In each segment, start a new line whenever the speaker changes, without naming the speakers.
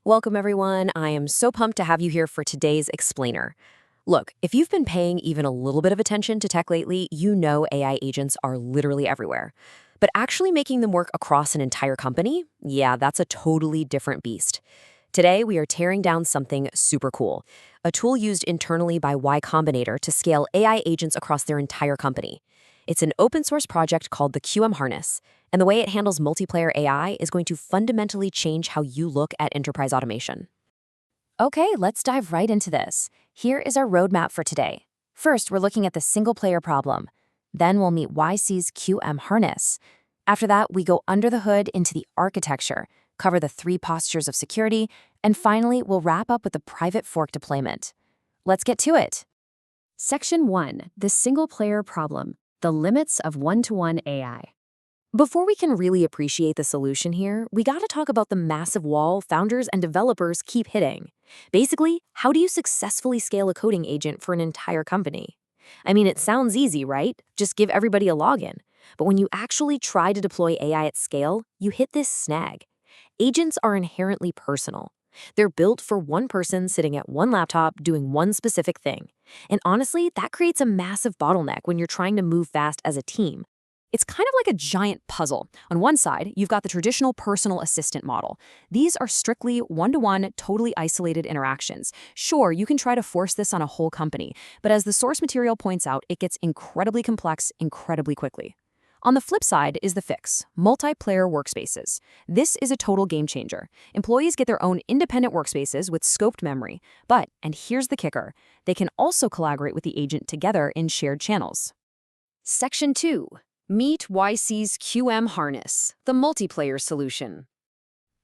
Welcome, everyone. I am so pumped to have you here for today's explainer. Look, if you've been paying even a little bit of attention to tech lately, you know AI agents are literally everywhere. But actually making them work across an entire company? Yeah, that's a totally different beast. Today, we are tearing down something super cool, a tool used internally by Y Combinator to scale AI agents across their entire company. It's an open source project called the QM Harness, and the way it handles multiplayer AI is going to fundamentally change how you look at enterprise automation. Okay, let's dive right into this. Here is our roadmap for today. First, we're looking at the single-player problem. Then we'll meet YC's QM harness. After that, we go under the hood into the architecture, cover the 3 postures of security, and finally, we'll wrap up with the private fork deployment. Let's get to it. Section 1, the single-player problem, the limits of one-to-one AI. Before we can really appreciate the solution here, we gotta talk about the massive wall founders and developers keep hitting. Basically, how do you successfully scale a coding agent for an entire company? I mean, it sounds easy, right? Just give everybody a login. But when you actually try to deploy AI at scale, you hit this snag. Agents are inherently personal. They're built for one person sitting at one laptop doing one specific thing. And honestly, that creates a massive bottleneck when you're trying to move fast as a team. It's kind of like a giant puzzle. On one side, you've got the traditional personal assistant model. These are strictly one-to-one, totally isolated interactions. Sure, you can try to force this on a whole company, but as the source material points out, it gets incredibly complex incredibly quickly. On the flip side is the fix, multiplayer workspaces. This is a total game changer. Employees get their own independent workspaces with scoped memory, but, and here's the kicker, they can also collaborate with the agent together in shared channels. Section 2. Meet YC's QM harness, the multiplayer solution.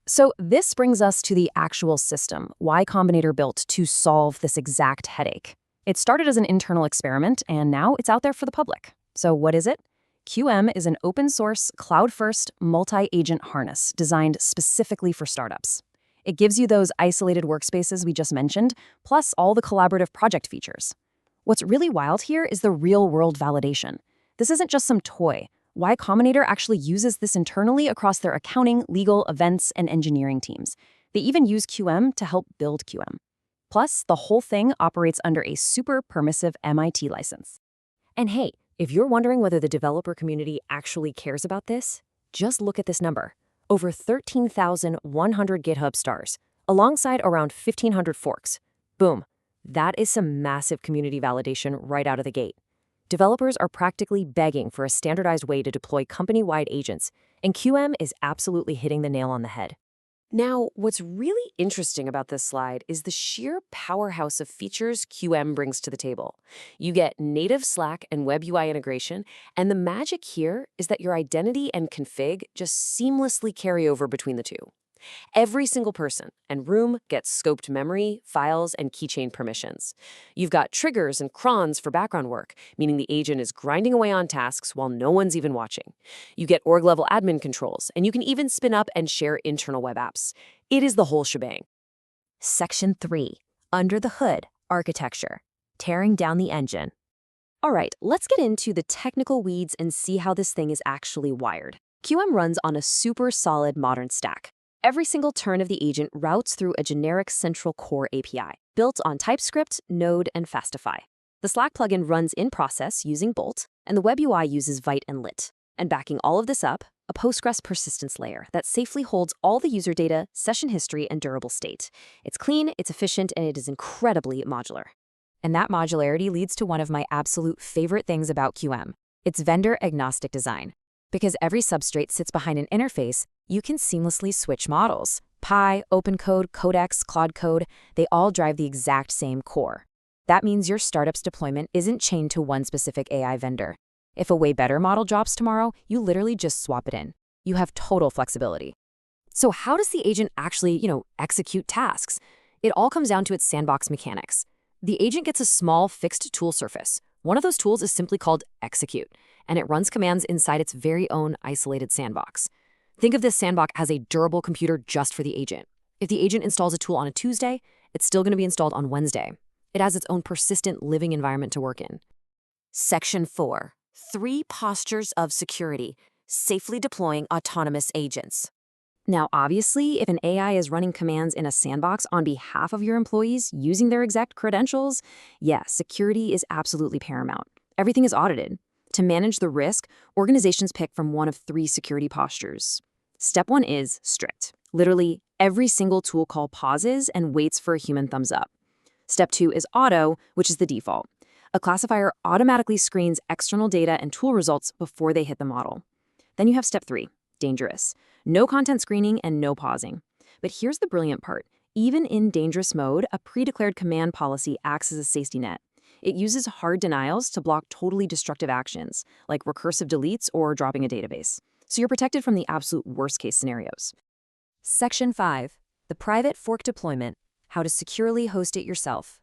So this brings us to the actual system Y Combinator built to solve this exact headache. It started as an internal experiment, and now it's out there for the public. So what is it? QM is an open-source, cloud-first, multi-agent harness designed specifically for startups. It gives you those isolated workspaces we just mentioned, plus all the collaborative project features. What's really wild here is the real-world validation. This isn't just some toy. Y Combinator actually uses this internally across their accounting, legal, events, and engineering teams. They even use QM to help build QM. Plus, the whole thing operates under a super permissive MIT license. And hey, if you're wondering whether the developer community actually cares about this, just look at this number. Over 13,100 GitHub stars, alongside around 1,500 forks. Boom. That is some massive community validation right out of the gate. Developers are practically begging for a standardized way to deploy company-wide agents, and QM is absolutely hitting the nail on the head. Now, what's really interesting about this slide is the sheer powerhouse of features QM brings to the table. You get native Slack and web UI integration, and the magic here is that your identity and config just seamlessly carry over between the two. Every single person and room gets scoped memory, files, and keychain permissions. You've got triggers and crons for background work, meaning the agent is grinding away on tasks while no one's even watching. You get org-level admin controls, and you can even spin up and share internal web apps. It is the whole shebang. Section 3. Under the hood, architecture. Tearing down the engine. All right, let's get into the technical weeds and see how this thing is actually wired. QM runs on a super solid modern stack. Every single turn of the agent routes through a generic central core API, built on TypeScript, Node, and Fastify. The Slack plugin runs in process using Bolt, and the web UI uses Vite and Lit. And backing all of this up, a Postgres persistence layer that safely holds all the user data, session history, and durable state. It's clean, it's efficient, and it is incredibly modular. And that modularity leads to one of my absolute favorite things about QM. It's vendor-agnostic design. Because every substrate sits behind an interface, you can seamlessly switch models. Pi, OpenCode, Codex, Claude Code, they all drive the exact same core. That means your startup's deployment isn't chained to one specific AI vendor. If a way better model drops tomorrow, you literally just swap it in. You have total flexibility. So how does the agent actually, execute tasks? It all comes down to its sandbox mechanics. The agent gets a small fixed tool surface. One of those tools is simply called execute, and it runs commands inside its very own isolated sandbox. Think of this sandbox as a durable computer just for the agent. If the agent installs a tool on a Tuesday, it's still going to be installed on Wednesday. It has its own persistent living environment to work in. Section 4. 3 postures of security, safely deploying autonomous agents. Now, obviously, if an AI is running commands in a sandbox on behalf of your employees using their exact credentials, yeah, security is absolutely paramount. Everything is audited. To manage the risk, organizations pick from one of three security postures. Step one is strict. Literally, every single tool call pauses and waits for a human thumbs up. Step two is auto, which is the default. A classifier automatically screens external data and tool results before they hit the model. Then you have step three, dangerous. No content screening and no pausing. But here's the brilliant part. Even in dangerous mode, a pre-declared command policy acts as a safety net. It uses hard denials to block totally destructive actions, like recursive deletes or dropping a database. So you're protected from the absolute worst-case scenarios. Section 5. The private fork deployment. How to securely host it yourself.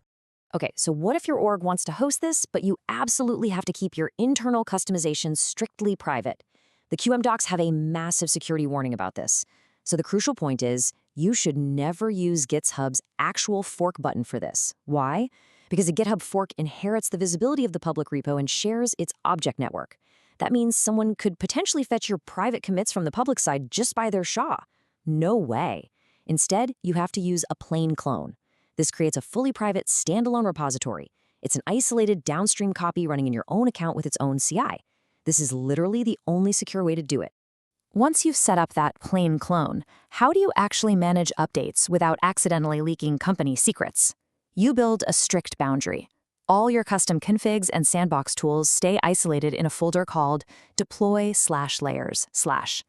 Okay, so what if your org wants to host this, but you absolutely have to keep your internal customizations strictly private? The QM docs have a massive security warning about this. So the crucial point is, you should never use GitHub's actual fork button for this. Why? Because a GitHub fork inherits the visibility of the public repo and shares its object network. That means someone could potentially fetch your private commits from the public side just by their SHA. No way. Instead, you have to use a plain clone. This creates a fully private, standalone repository. It's an isolated downstream copy running in your own account with its own CI. This is literally the only secure way to do it. Once you've set up that plain clone, how do you actually manage updates without accidentally leaking company secrets? You build a strict boundary. All your custom configs and sandbox tools stay isolated in a folder called deploy/layers/.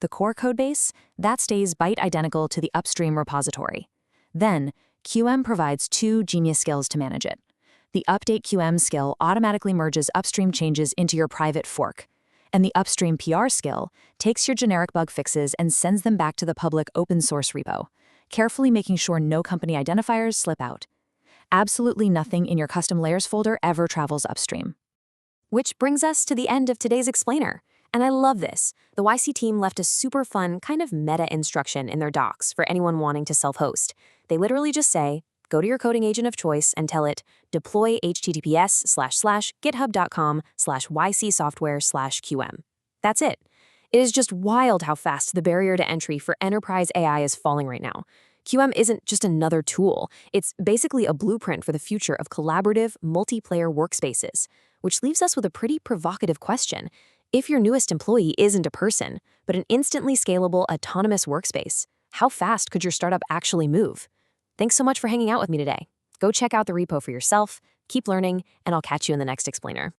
The core codebase, that stays byte identical to the upstream repository. Then, QM provides two genius skills to manage it. The update QM skill automatically merges upstream changes into your private fork, and the upstream PR skill takes your generic bug fixes and sends them back to the public open source repo, carefully making sure no company identifiers slip out. Absolutely nothing in your custom layers folder ever travels upstream. Which brings us to the end of today's explainer. And I love this. The YC team left a super fun kind of meta instruction in their docs for anyone wanting to self-host. They literally just say, go to your coding agent of choice and tell it, deploy https://github.com/ycsoftware/qm. That's it. It is just wild how fast the barrier to entry for enterprise AI is falling right now. QM isn't just another tool. It's basically a blueprint for the future of collaborative, multiplayer workspaces, which leaves us with a pretty provocative question. If your newest employee isn't a person, but an instantly scalable, autonomous workspace, how fast could your startup actually move? Thanks so much for hanging out with me today. Go check out the repo for yourself, keep learning, and I'll catch you in the next explainer.